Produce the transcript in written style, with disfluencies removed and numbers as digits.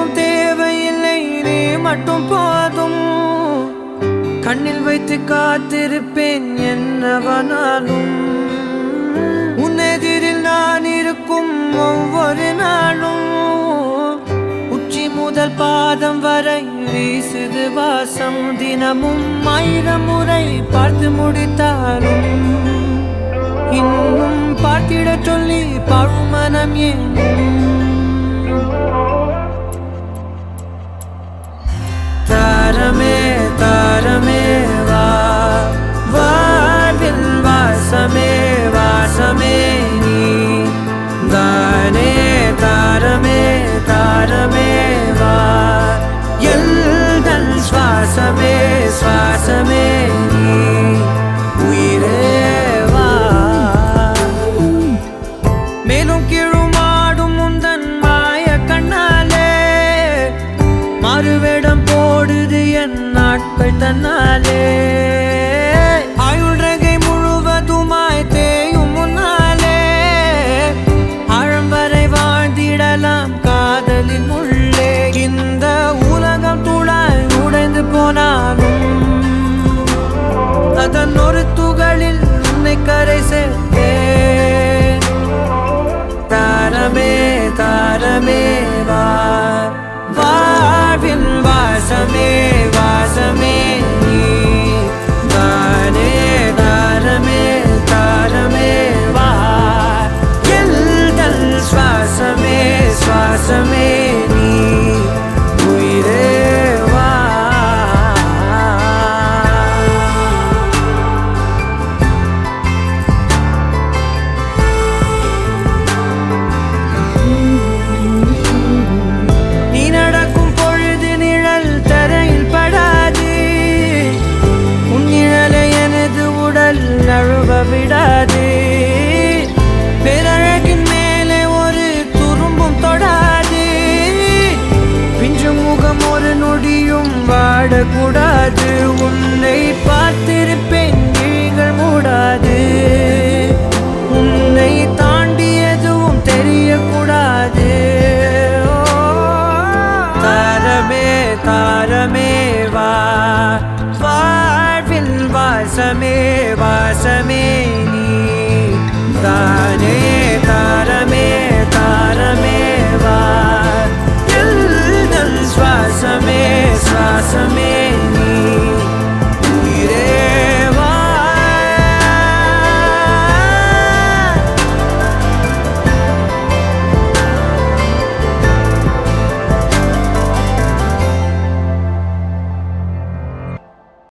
எதுவும் தேவையில்லை, நீ மட்டும் போதும். கண்ணில் வைத்து காத்திருப்பேன் என்னவனாலும். உன்னெதிரில் நான் இருக்கும் ஒவ்வொரு நாளும். உச்சி முதல் பாதம் வரை வீசுது வாசம். தினமும் 1000 முறை பார்த்து முடித்தாலும் இன்னும் பார்த்திட சொல்லி பழுமனம் ஏனும். தாரமே தாரமே வா, வாழ்வின் வாசமே வாசமே நீ தானே. தாரமே தாரமே வா, எல்தன் சுவாசமே சுவாசமே நீ உயிரே வா. மேலும் கீழுமாடும் முந்தன் மாய கண்ணாலே மாறுவேடம் போடுது என் நாட்கள் தன்னாலே. ஆயுள் ரகை முழுவதுமாய் தேயும் முன்னாலே ஆழம் வரை வாழ்ந்திடலாம் காதலின் உள்ளே. இந்த உலகம் துளாய் உடைந்து போனாலும் அதன் ஒரு துகளில் உன்னை கரை சேர்த்தேன். தாரமே தாரமே வா, வாழ்வின் வாசமே வாசமே நீ தானே. தாரமே தாரமே வா, எல்தல் சுவாசமே சுவாசமே நீ உயிரே வா. நீ நடக்கும் பொழுது நிழல் தரையில் படாது. உன் நிழலை எனது உடல் நழுவ விடாது. பேரழகின் மேலே ஒரு துரும்பும் தொடாது. பிஞ்சு முகம் ஒரு நொடியும் வாடக்கூடாது. உன்னை